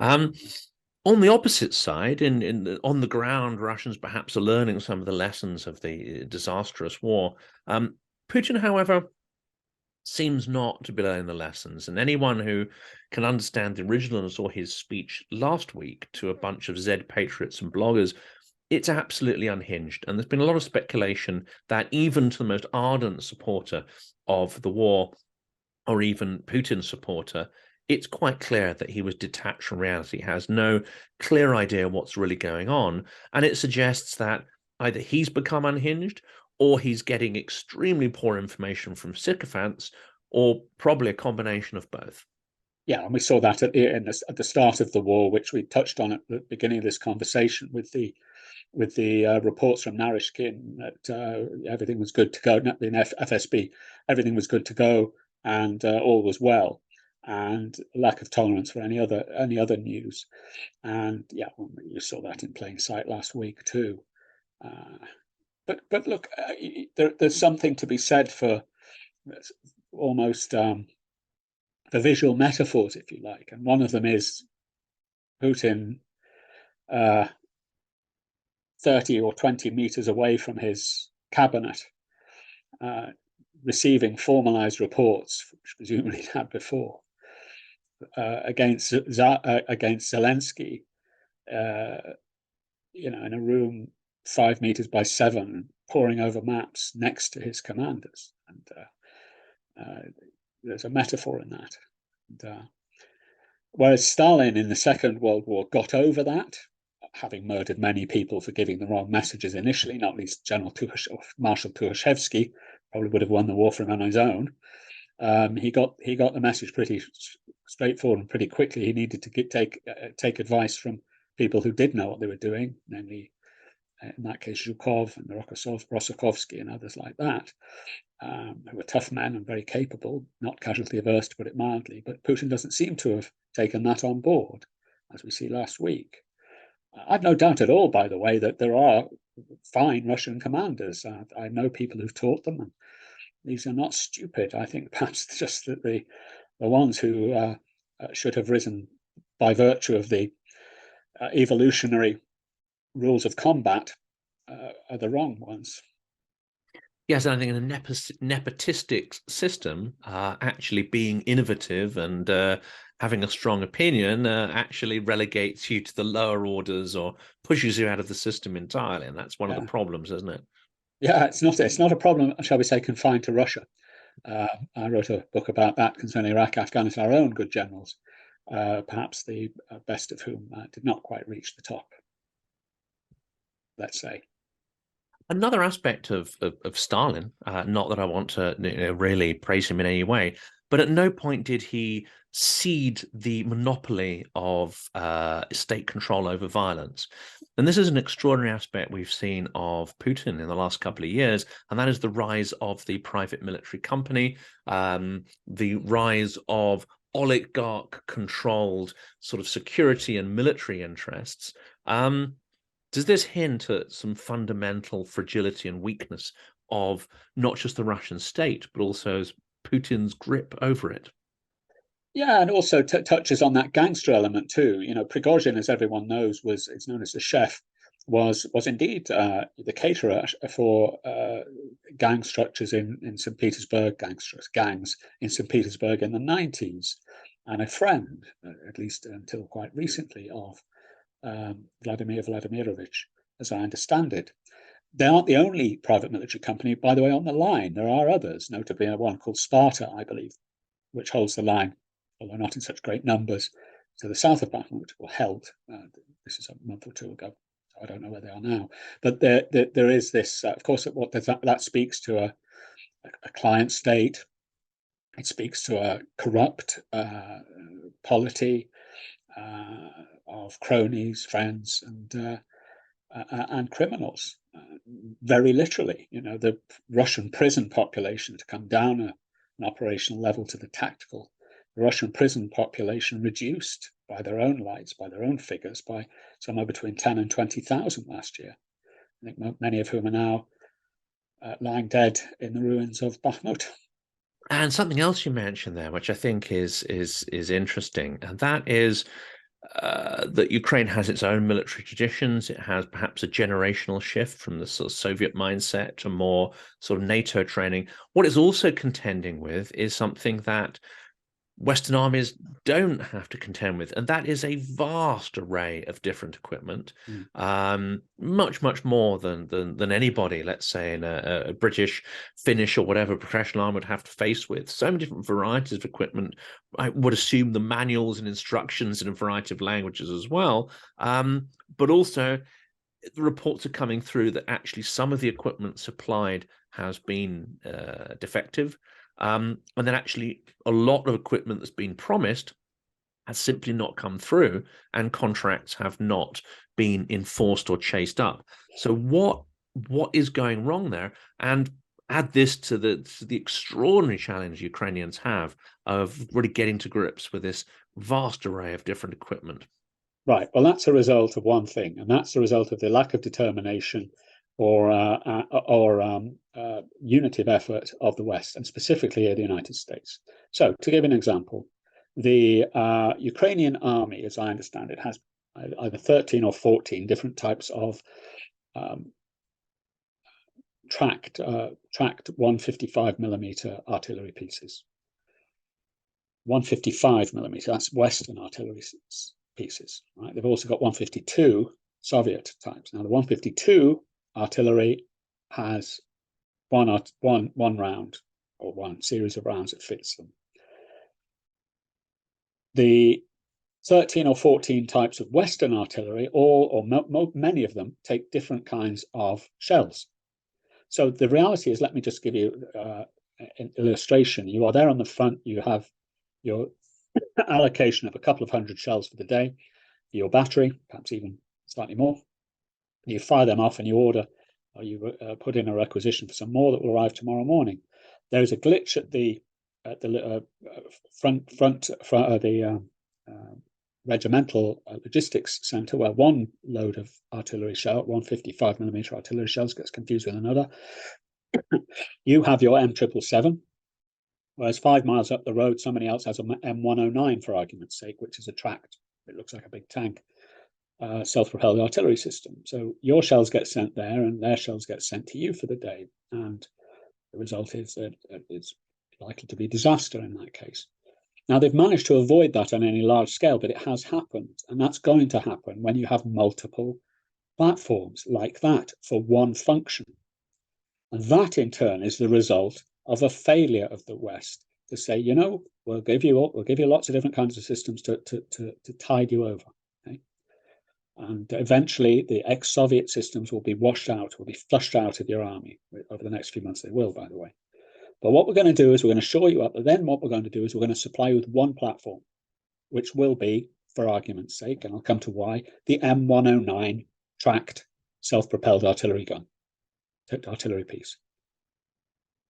On the opposite side, on the ground, Russians perhaps are learning some of the lessons of the disastrous war. Putin, however, seems not to be learning the lessons. And anyone who can understand the original and saw his speech last week to a bunch of Z patriots and bloggers it's absolutely unhinged. And there's been a lot of speculation that even to the most ardent supporter of the war, or even Putin's supporter, it's quite clear that he was detached from reality, has no clear idea what's really going on. And it suggests that either he's become unhinged or he's getting extremely poor information from sycophants, or probably a combination of both. Yeah, and we saw that at the start of the war, which we touched on at the beginning of this conversation with the reports from Narishkin that everything was good to go, not the FSB, everything was good to go, and all was well, and lack of tolerance for any other news. And yeah, you saw that in plain sight last week too. But look, there's something to be said for almost the visual metaphors, if you like, and one of them is Putin 30 or 20 meters away from his cabinet, receiving formalized reports, which presumably he'd had before, against Zelensky, in a room 5 meters by 7, poring over maps next to his commanders. And there's a metaphor in that. And, whereas Stalin in the Second World War got over that, having murdered many people for giving the wrong messages initially, not least Marshal Tukhachevsky, probably would have won the war for him on his own. He got the message pretty straightforward and pretty quickly. He needed to take advice from people who did know what they were doing, namely, in that case, Zhukov and Rosokovsky and others like that, who were tough men and very capable, not casualty averse, to put it mildly. But Putin doesn't seem to have taken that on board, as we see last week. I've no doubt at all, by the way, that there are fine Russian commanders. I know people who've taught them, and these are not stupid. I think perhaps just that the ones who should have risen by virtue of the evolutionary rules of combat are the wrong ones. Yes, and I think in a nepotistic system, actually being innovative and having a strong opinion actually relegates you to the lower orders or pushes you out of the system entirely. And that's one of the problems, isn't it? Yeah, it's not a problem, shall we say, confined to Russia. I wrote a book about that concerning Iraq, Afghanistan, our own good generals, perhaps the best of whom did not quite reach the top, let's say. Another aspect of Stalin, not that I want to really praise him in any way, but at no point did he cede the monopoly of state control over violence. And this is an extraordinary aspect we've seen of Putin in the last couple of years, and that is the rise of the private military company, the rise of oligarch-controlled sort of security and military interests. Does this hint at some fundamental fragility and weakness of not just the Russian state, but also Putin's grip over it? Yeah, and also touches on that gangster element too. Prigozhin, as everyone knows, is known as the chef, was indeed the caterer for gang structures in St. Petersburg, gangs in St. Petersburg in the 90s, and a friend, at least until quite recently, of Vladimir Vladimirovich, as I understand it. They aren't the only private military company, by the way, on the line. There are others, notably one called Sparta, I believe, which holds the line, although not in such great numbers, to the south of Bakhmut, or held. This is a month or two ago, so I don't know where they are now. But there is this, of course, that speaks to a client state. It speaks to a corrupt polity of cronies, friends, and criminals. Very literally, the Russian prison population, to come down an operational level to the tactical, the Russian prison population reduced by their own lights, by their own figures, by somewhere between 10 and 20,000 last year. I think many of whom are now lying dead in the ruins of Bakhmut. And something else you mentioned there, which I think is interesting, and that is that Ukraine has its own military traditions. It has perhaps a generational shift from the sort of Soviet mindset to more sort of NATO training. What it's also contending with is something that Western armies don't have to contend with, and that is a vast array of different equipment, much more than anybody, let's say, in a British, Finnish, or whatever professional army would have to face with. So many different varieties of equipment. I would assume the manuals and instructions in a variety of languages as well, but also the reports are coming through that actually some of the equipment supplied has been defective. And then actually a lot of equipment that's been promised has simply not come through, and contracts have not been enforced or chased up. So what is going wrong there? And add this to the extraordinary challenge Ukrainians have of really getting to grips with this vast array of different equipment. Right. Well, that's a result of one thing, and that's the result of the lack of determination or unity of effort of the West, and specifically the United States. So, to give an example, the Ukrainian army, as I understand it, has either 13 or 14 different types of tracked 155 millimeter artillery pieces. 155 millimeter, that's Western artillery pieces, right? They've also got 152 Soviet types. Now, the 152 artillery has one round or one series of rounds that fits them. The 13 or 14 types of Western artillery, many of them, take different kinds of shells. So the reality is, let me just give you an illustration. You are there on the front, you have your allocation of a couple of hundred shells for the day, your battery, perhaps even slightly more. You fire them off and you order, or you put in a requisition for some more that will arrive tomorrow morning. There's a glitch at the regimental logistics center where one load of artillery shell, 155 millimeter artillery shells, gets confused with another. You have your M777, whereas 5 miles up the road, somebody else has a M109, for argument's sake, which is a tracked, it looks like a big tank, self-propelled artillery system. So your shells get sent there and their shells get sent to you for the day. And the result is that it's likely to be disaster in that case. Now, they've managed to avoid that on any large scale, but it has happened. And that's going to happen when you have multiple platforms like that for one function. And that, in turn, is the result of a failure of the West to say, you know, we'll give you lots of different kinds of systems to tide you over. Okay? And eventually, the ex-Soviet systems will be washed out, will be flushed out of your army over the next few months. They will, by the way. But what we're going to do is we're going to shore you up. But then what we're going to do is we're going to supply you with one platform, which will be, for argument's sake, and I'll come to why, the M109 tracked self-propelled artillery piece.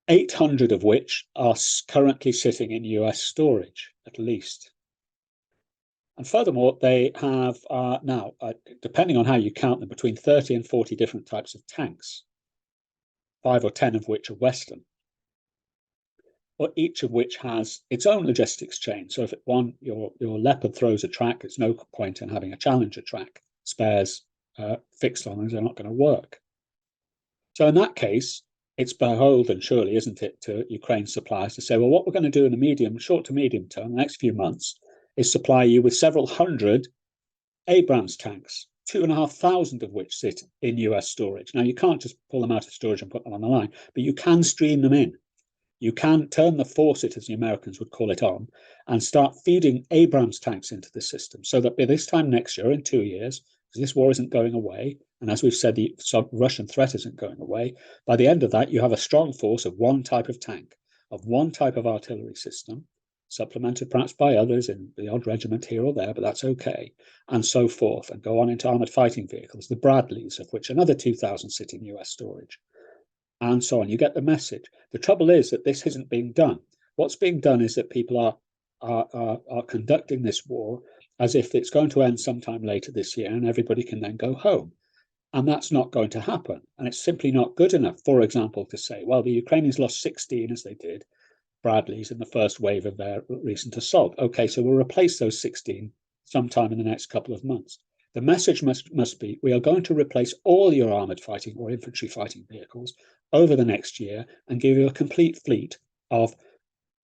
800 of which are currently sitting in US storage, at least. And furthermore, they have now, depending on how you count them, between 30 and 40 different types of tanks, 5 or 10 of which are Western, or each of which has its own logistics chain. So if your Leopard throws a track, it's no point in having a Challenger track. Spares fixed on them, they're not going to work. So in that case, it's beholden, surely, isn't it, to Ukraine's suppliers to say, well, what we're going to do in the short to medium term, the next few months, is supply you with several hundred Abrams tanks, 2,500 of which sit in US storage. Now, you can't just pull them out of storage and put them on the line, but you can stream them in. You can turn the faucet, as the Americans would call it, on and start feeding Abrams tanks into the system so that by this time next year, in 2 years, because this war isn't going away, and as we've said, the Russian threat isn't going away, by the end of that, you have a strong force of one type of tank, of one type of artillery system, supplemented perhaps by others in the odd regiment here or there, but that's okay, and so forth, and go on into armored fighting vehicles, the Bradleys, of which another 2,000 sit in US storage, and so on. You get the message. The trouble is that this isn't being done. What's being done is that people are conducting this war as if it's going to end sometime later this year and everybody can then go home. And that's not going to happen. And it's simply not good enough, for example, to say, well, the Ukrainians lost 16, as they did, Bradleys in the first wave of their recent assault. Okay, so we'll replace those 16 sometime in the next couple of months. The message must be, we are going to replace all your armored fighting or infantry fighting vehicles over the next year and give you a complete fleet of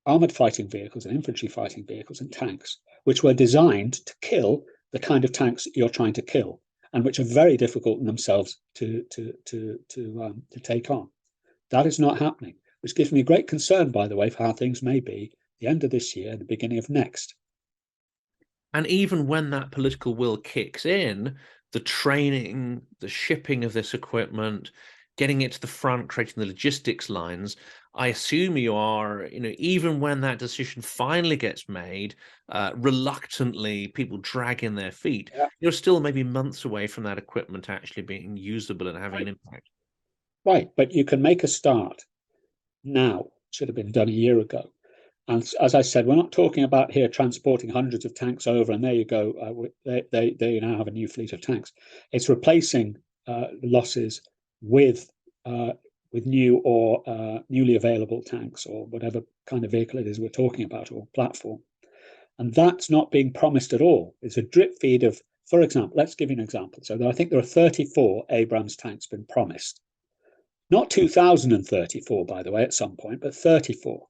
armored fighting vehicles and infantry fighting vehicles and tanks, which were designed to kill the kind of tanks you're trying to kill, and which are very difficult in themselves to take on. That is not happening, which gives me great concern, by the way, for how things may be the end of this year and the beginning of next. And even when that political will kicks in, the training, the shipping of this equipment, getting it to the front, creating the logistics lines, I assume you are, even when that decision finally gets made, reluctantly people dragging their feet, Yeah. you're still maybe months away from that equipment actually being usable and having an impact. Right, but you can make a start now. Should have been done a year ago. And as I said, we're not talking about here transporting hundreds of tanks over, and there you go. They now have a new fleet of tanks. It's replacing losses with new or newly available tanks, or whatever kind of vehicle it is we're talking about, or platform. And that's not being promised at all. It's a drip feed of, for example, let's give you an example. So I think there are 34 Abrams tanks been promised. Not 2034, by the way, at some point, but 34.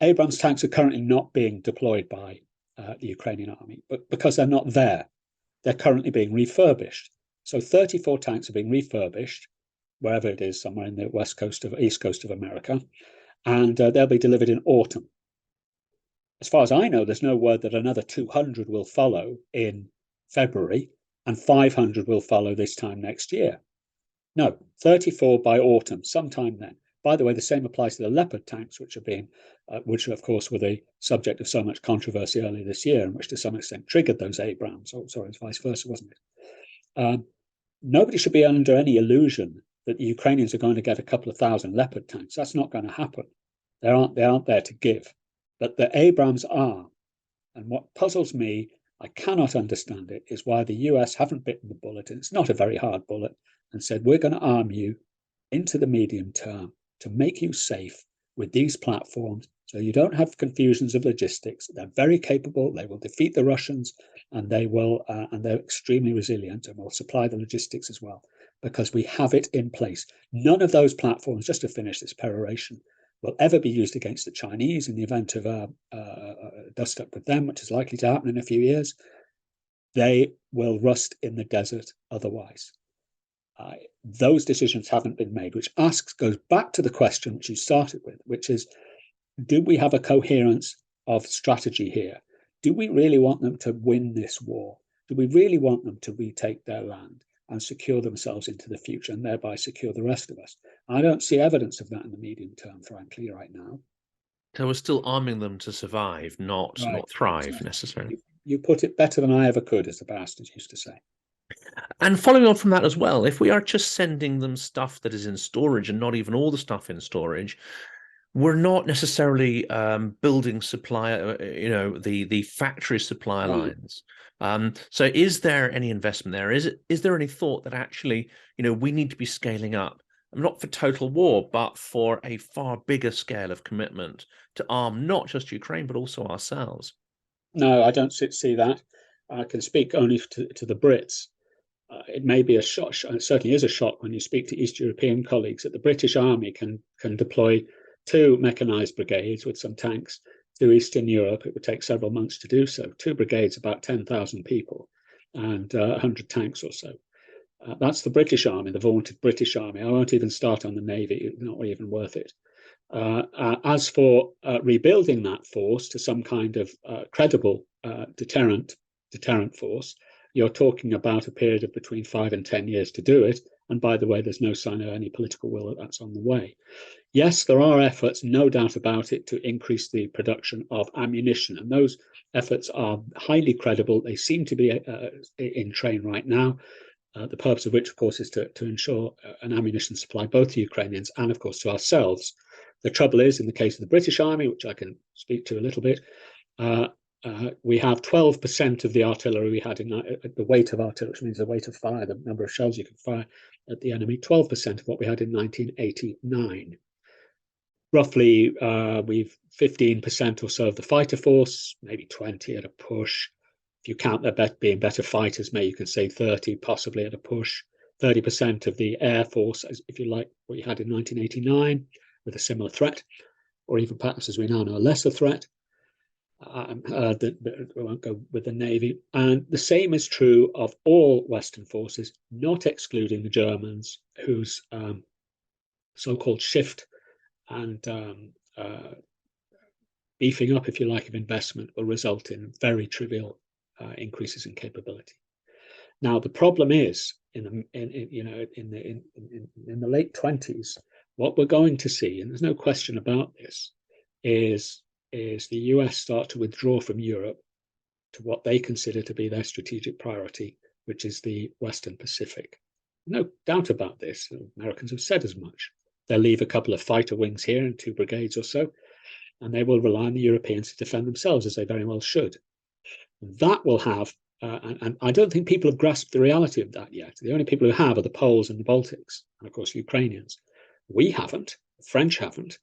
Abrams tanks are currently not being deployed by the Ukrainian army, but because they're not there, they're currently being refurbished. So 34 tanks are being refurbished, wherever it is, somewhere in the east coast of America, and they'll be delivered in autumn. As far as I know, there's no word that another 200 will follow in February, and 500 will follow this time next year. No, 34 by autumn, sometime then. By the way, the same applies to the Leopard tanks, which of course were the subject of so much controversy earlier this year, and which to some extent triggered those Abrams. Oh, sorry, it's vice versa, wasn't it? Nobody should be under any illusion that the Ukrainians are going to get a couple of thousand Leopard tanks. That's not going to happen. They aren't there to give. But the Abrams are. And what puzzles me, I cannot understand it, is why the US haven't bitten the bullet, and it's not a very hard bullet, and said, we're going to arm you into the medium term to make you safe with these platforms, so you don't have confusions of logistics. They're very capable. They will defeat the Russians, and they're extremely resilient, and will supply the logistics as well, because we have it in place. None of those platforms, just to finish this peroration, will ever be used against the Chinese in the event of a dust up with them, which is likely to happen in a few years. They will rust in the desert otherwise. Those decisions haven't been made, which goes back to the question which you started with, which is, do we have a coherence of strategy here? Do we really want them to win this war? Do we really want them to retake their land and secure themselves into the future, and thereby secure the rest of us? I don't see evidence of that in the medium term, frankly, right now. So we're still arming them to survive, not thrive necessarily. You put it better than I ever could, as the bastards used to say. And following on from that as well, if we are just sending them stuff that is in storage and not even all the stuff in storage, we're not necessarily building the factory supply lines. So is there any investment there? Is there any thought that actually, we need to be scaling up, not for total war, but for a far bigger scale of commitment to arm not just Ukraine, but also ourselves? No, I don't see that. I can speak only to the Brits. It may be a shock, it certainly is a shock when you speak to East European colleagues, that the British Army can deploy 2 mechanized brigades with some tanks to Eastern Europe. It would take several months to do so. 2 brigades, about 10,000 people, and 100 tanks or so. That's the British Army, the vaunted British Army. I won't even start on the Navy, it's not even worth it. As for rebuilding that force to some kind of credible deterrent force, you're talking about a period of between 5 and 10 years to do it. And by the way, there's no sign of any political will that that's on the way. Yes, there are efforts, no doubt about it, to increase the production of ammunition. And those efforts are highly credible. They seem to be in train right now. The purpose of which, of course, is to ensure an ammunition supply both to Ukrainians and, of course, to ourselves. The trouble is, in the case of the British Army, which I can speak to a little bit, we have 12% of the artillery we had in the weight of artillery, which means the weight of fire, the number of shells you can fire at the enemy, 12% of what we had in 1989. Roughly, we've 15% or so of the fighter force, maybe 20 at a push. If you count their being better fighters, maybe you can say 30, possibly at a push. 30% of the air force, if you like, what you had in 1989, with a similar threat. or even perhaps, as we now know, a lesser threat. We won't go with the Navy. And the same is true of all Western forces, not excluding the Germans, whose so-called shift and beefing up, if you like, of investment will result in very trivial increases in capability. Now, the problem is, in the late 20s, what we're going to see, and there's no question about this, is the US start to withdraw from Europe to what they consider to be their strategic priority, which is the Western Pacific. No doubt about this. Americans have said as much. They'll leave a couple of fighter wings here and 2 brigades or so, and they will rely on the Europeans to defend themselves, as they very well should. That will have, and I don't think people have grasped the reality of that yet. The only people who have are the Poles and the Baltics, and of course, Ukrainians. We haven't, the French haven't,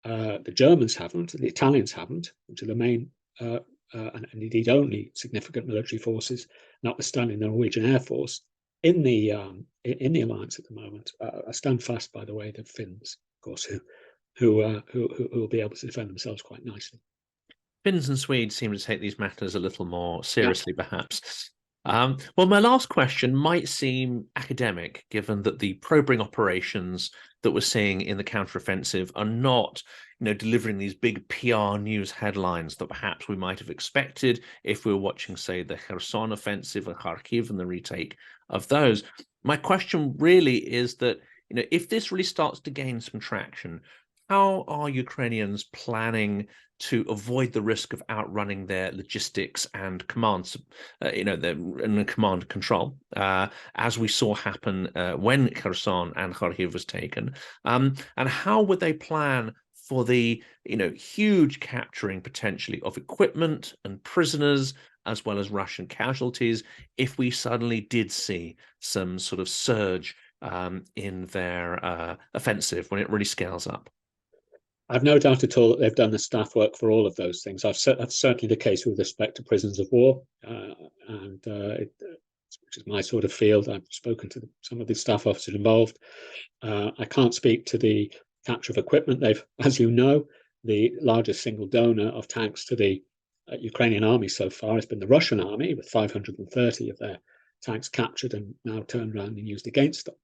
the Germans haven't, the Italians haven't, which are the main and indeed only significant military forces, notwithstanding the Norwegian Air Force, in the alliance at the moment. I stand fast, by the way, the Finns, of course, who will be able to defend themselves quite nicely. Finns and Swedes seem to take these matters a little more seriously, perhaps. Well, my last question might seem academic, given that the probing operations that we're seeing in the counteroffensive are not, delivering these big PR news headlines that perhaps we might have expected if we were watching, say, the Kherson offensive or Kharkiv and the retake of those. My question really is that, if this really starts to gain some traction, how are Ukrainians planning to avoid the risk of outrunning their logistics and commands, their command control, as we saw happen when Kherson and Kharkiv was taken? And how would they plan for the, huge capturing potentially of equipment and prisoners, as well as Russian casualties, if we suddenly did see some sort of surge in their offensive when it really scales up? I've no doubt at all that they've done the staff work for all of those things. That's certainly the case with respect to prisoners of war, which is my sort of field. I've spoken to some of the staff officers involved. I can't speak to the capture of equipment. They've, as you know, the largest single donor of tanks to the Ukrainian army so far has been the Russian army, with 530 of their tanks captured and now turned around and used against them.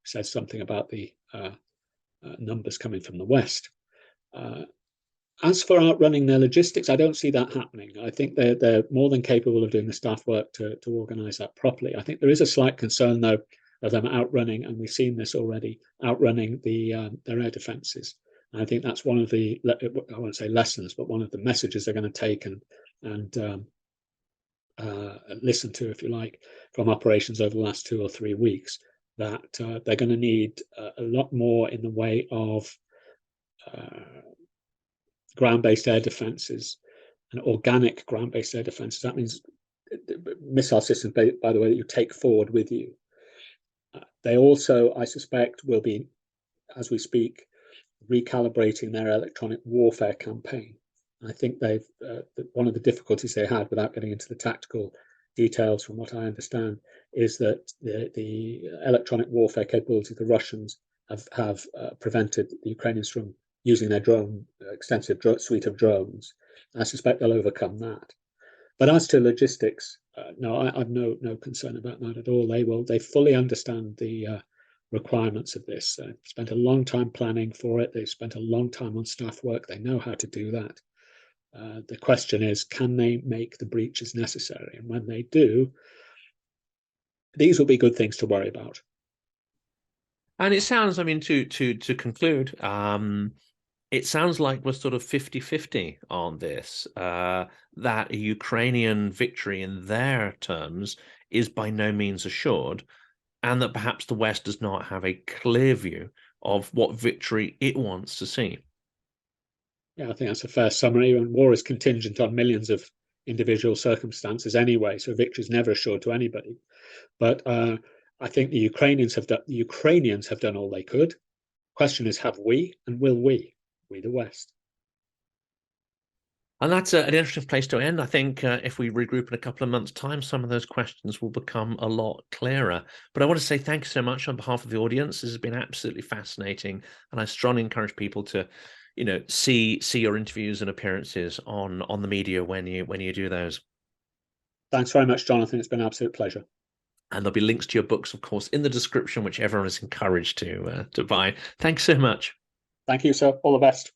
It says something about the numbers coming from the West. As for outrunning their logistics, I don't see that happening. I think they're more than capable of doing the staff work to organise that properly. I think there is a slight concern, though, of them outrunning, and we've seen this already, outrunning their air defences. And I think that's one of the, I won't say lessons, but one of the messages they're going to take and listen to, if you like, from operations over the last 2 or 3 weeks, that they're going to need a lot more in the way of ground-based air defences and organic ground-based air defences. That means missile systems, by the way, that you take forward with you. They also, I suspect, will be, as we speak, recalibrating their electronic warfare campaign. I think they've one of the difficulties they had, without getting into the tactical details, from what I understand, is that the electronic warfare capability of the Russians have prevented the Ukrainians from using their extensive suite of drones. I suspect they'll overcome that. But as to logistics, no, I've no concern about that at all. They fully understand the requirements of this. Spent a long time planning for it. They've spent a long time on staff work. They know how to do that. The question is, can they make the breaches necessary? And when they do, these will be good things to worry about. And it sounds, to conclude, it sounds like we're sort of 50-50 on this, that a Ukrainian victory in their terms is by no means assured, and that perhaps the West does not have a clear view of what victory it wants to see. Yeah, I think that's a fair summary. And war is contingent on millions of individual circumstances anyway, so victory is never assured to anybody. But I think the Ukrainians have done all they could. Question is, have we, and will we the West? And that's an interesting place to end. I think if we regroup in a couple of months' time, some of those questions will become a lot clearer. But I want to say thank you so much on behalf of the audience. This has been absolutely fascinating, and I strongly encourage people to see your interviews and appearances on the media when you do those. Thanks very much, Jonathan. It's been an absolute pleasure. And there'll be links to your books, of course, in the description, which everyone is encouraged to buy. Thanks so much. Thank you, sir. All the best.